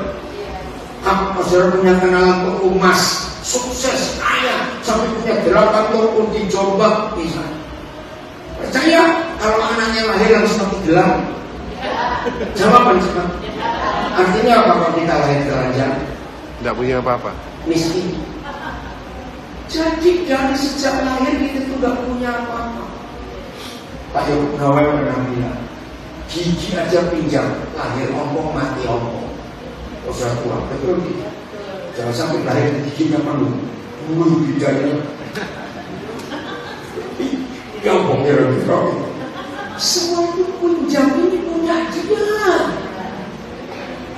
A: Apa saudara punya kenalan toko emas, sukses, kaya, sampai punya 8 toko di Jombang, misalnya. Percaya kalau anaknya lahir langsung pakai gelang? Jawaban cepat. Artinya apa kalau kita lahir telanjang?
B: Tidak punya apa-apa.
A: Miskin. Jadi dari sejak lahir kita tuh gak punya apa-apa. Pak Yoko Gawai pernah bilang, gigi aja pinjam, lahir ompong mati ompong. Usaha tua, betul tidak? Jangan sampai lahir giginya penuh, bulu bidanya. Ya ompong kira-kira. Semua itu pinjam, ini punya dia.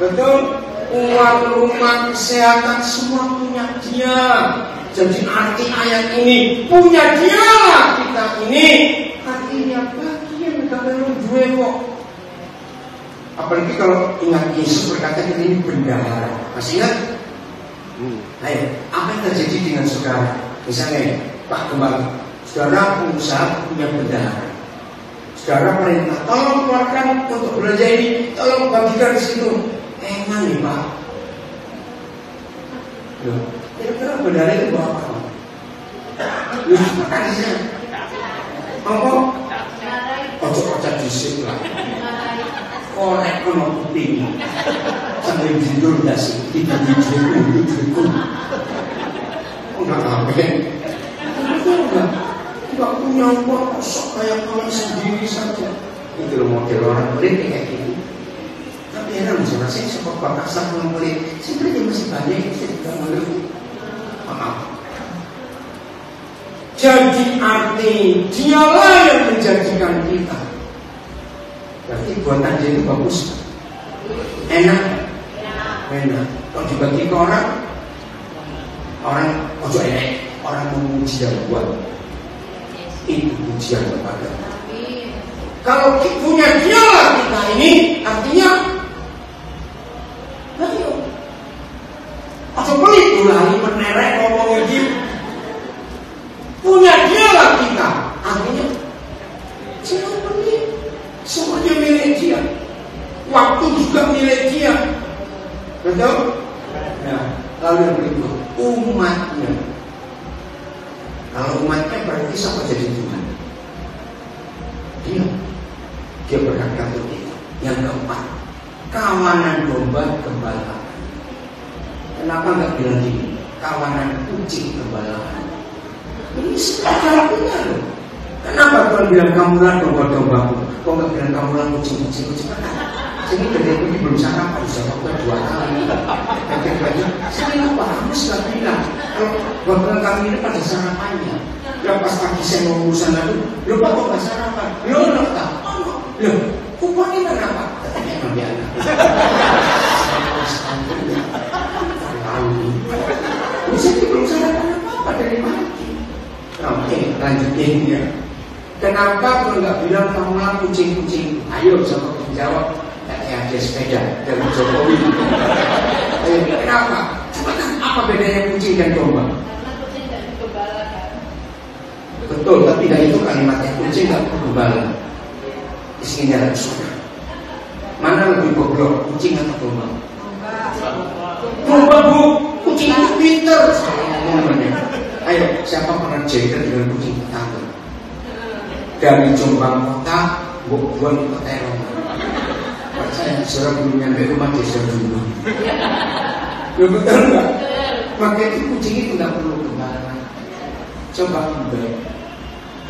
A: Betul? Uang, rumah, kesehatan semua punya dia. Jadi arti ayat ini punya dia kita ini. Artinya bagian kalau duwe kok. Apalagi kalau ingat Yesus berkata ini bendahara. Masih ingat? Ayo, apa yang terjadi dengan saudara? Misalnya Pak Gembala, saudara pengusaha punya bendahara. Saudara perintah, tolong keluarkan untuk belanja ini, tolong bagikan di situ. Enak nih Pak. Loh, kira-kira bendahara itu bawa apa? Loh, makanya apa? Ojo-ojo disip lah. Korek kono kuping sampai tidur gak sih? Tidur enggak apa-apa. Enggak punya uang, sok kayak orang sendiri saja. Itu loh model orang pelit kayak gitu. Tapi heran misalnya saya sepak bapak asal orang pelit, sebenarnya masih banyak saya juga ngeluh. Maaf. Jadi arti dialah yang menjadikan kita. Berarti buatan dia itu bagus. Enak. Enak. Kalau dibagi ke orang ojo enak. Orang memuji yang buat. Itu pujian kepada. Kalau punya dia kita ini artinya ayo. Ojo pelit lagi menerek ngomongnya dia. Punya dia lah kita. Artinya jangan pelit. Semuanya milik dia. Waktu juga milik dia. Betul? Nah, lalu yang berikut umatnya. Kalau umatnya berarti siapa jadi Tuhan? Dia berkata untuk kita. Yang keempat, kawanan domba gembala. Kenapa nggak bilang gini? Kawanan kucing gembalaan. Ini sebenarnya artinya loh. Kenapa Tuhan bilang kamulah domba-dombaku? Kok nggak bilang kamulah kucing-kucing mana? Jadi dari ini belum sarapan, sudah makan 2 kali. Kakek baju, saya lupa, harus nggak bilang. Kalau bahkan kami ini pada sarapannya. Ya pas pagi saya mau urusan lalu, lupa kok nggak sarapan. Loh, tak? Loh, kupangnya kenapa? Katanya nabi anak. Saya belum sarapan apa-apa dari mati. Oke, lanjutin ya. Kenapa kalau nggak bilang kamulah kucing-kucing? Ayo coba menjawab. Kayak ada sepeda dari Jokowi. Ayo, kenapa? Apa bedanya kucing dan domba?
C: Karena kucing dan gembala kan.
A: Betul, tapi dari itu kalimatnya kucing nggak perlu gembala. Isinya sudah. Mana lebih goblok, kucing atau domba? Domba bu, kucing itu pinter. Ayo, siapa pernah jeger dengan kucing tetangga? Dari Jombang kota, bukan ke Terong. Saya sudah belum nyampe rumah desa dulu. Betul nggak? Maka itu kucing itu nggak perlu gembala. Coba kembali.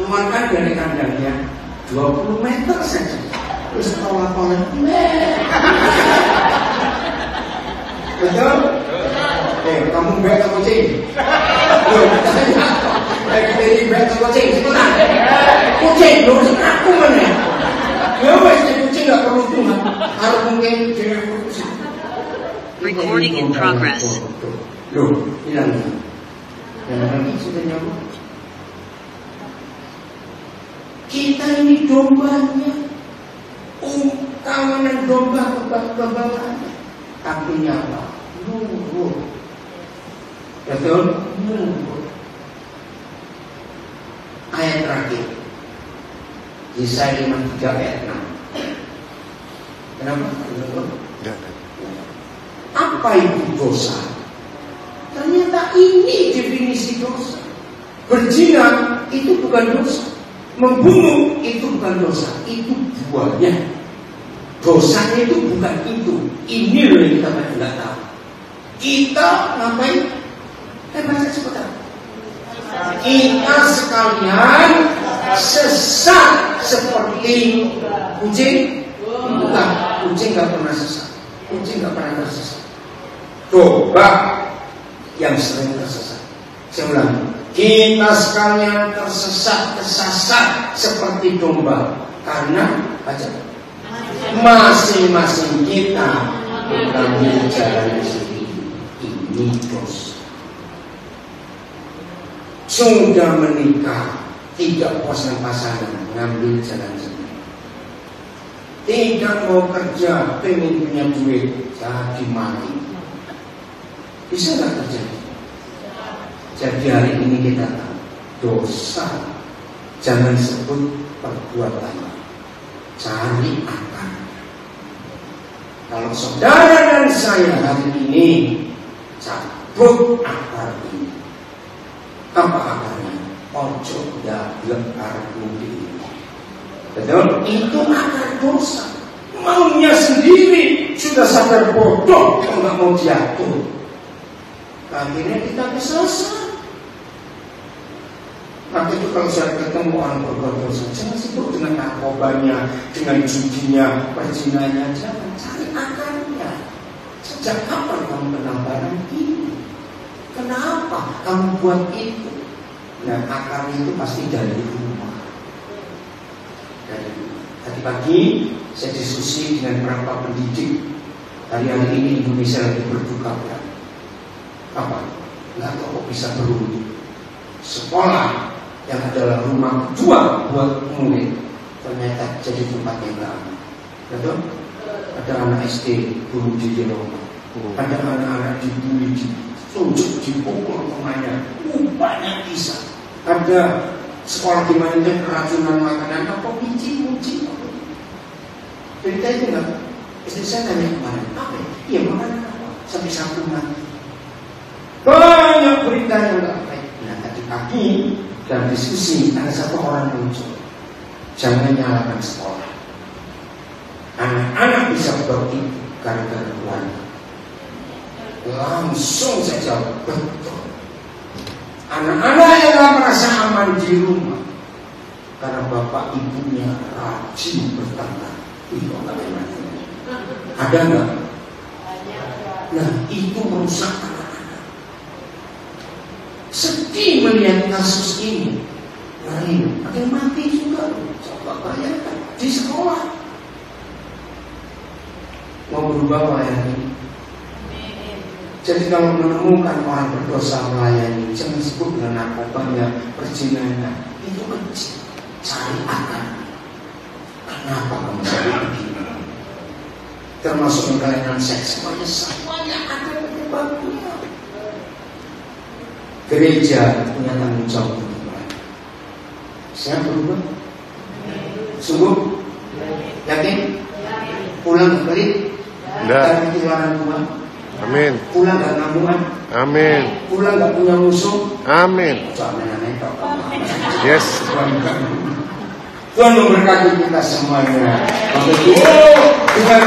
A: Keluarkan dari kandangnya 20 meter saja. Terus pola-pola. Betul? Kamu bek atau kucing? Kita ini bek atau kucing? Kucing, lu aku mana? Ya wes kucing nggak perlu Tuhan. Harus mungkin dengan kucing.
D: Recording in progress.
A: Loh, hilang. Dan lagi sudah nyambung. Kita ini dombanya, kawanan domba kebal-kebalannya. Artinya apa? Nurut. Betul? Nurut. Ayat terakhir Yesaya 53 ayat 6. Kenapa? Apa itu dosa? Ternyata ini definisi dosa. Berzina itu bukan dosa. Membunuh itu bukan dosa. Itu buahnya. Dosanya itu bukan itu. Ini loh yang kita nggak tahu. Kita ngapain? Baca sebentar. Kita sekalian sesat seperti kucing. Bukan, kucing nggak pernah sesat. Kucing nggak pernah tersesat. Domba yang sering tersesat. Saya ulang, kita sekalian tersesat seperti domba. Karena baca, masing-masing kita mengambil jalan sendiri. Ini dosa. Sudah menikah, tidak puas dengan pasangan, mengambil jalan sendiri. Tidak mau kerja, pengen punya duit, jadi mati. Bisa nggak terjadi? Jadi hari ini kita tahu dosa. Jangan sebut perbuatan, cari akar. Kalau saudara dan saya hari ini cabut akar ini, apa akarnya? Ojo dablekar budi. Betul? Itu akar dosa. Maunya sendiri, sudah sadar bodoh kalau nggak mau diatur. Akhirnya kita kesasar. Maka itu kalau saya ketemu orang berbuat dosa, jangan sibuk dengan narkobanya, dengan judinya, perzinanya, jangan cari akarnya. Sejak kapan kamu kenal barang ini? Kenapa kamu buat itu? Nah, akarnya itu pasti dari rumah. Tadi pagi saya diskusi dengan beberapa pendidik. Hari-hari ini Indonesia lagi berduka berat. Apa? Nggak tahu kok bisa berunding. Sekolah yang adalah rumah kedua buat murid ternyata jadi tempat yang gak aman. Betul? Ada anak SD bunuh diri rumah. Ada anak-anak dibully, ditunjuk, dipukul temannya. Banyak kisah. Ada sekolah di mana dia keracunan makanan apa biji. Cerita itu nggak? Istri saya tanya kemarin, apa? Iya makanan apa? Sampai satu mati. Banyak berita yang nggak baik. Nah tadi pagi dalam diskusi ada satu orang muncul. Jangan nyalakan sekolah. Anak-anak bisa begitu gara-gara keluarga. Langsung saya jawab betul. Anak-anak yang gak merasa aman di rumah karena bapak ibunya rajin bertengkar. Ada nggak? Nah itu merusak anak-anak. Sedih melihat kasus ini. Lain, ada yang mati juga. Coba bayangkan di sekolah. Mau berubah melayani. Jadi kalau menemukan orang berdosa melayani, jangan sebut dengan narkobanya, perzinanya. Itu kecil. Cari akar. Kenapa kamu jadi begini? Termasuk kelainan seks, semuanya ada penyebabnya. Gereja punya tanggung jawab untuk mereka. Saya berubah. Sungguh? Yakin? Pulang balik? Dan kehilangan Tuhan?
B: Amin.
A: Pulang gak ngambungan?
B: Amin.
A: Pulang gak punya musuh?
B: Amin. Yes.
A: Tuhan memberkati kita semuanya. Dengan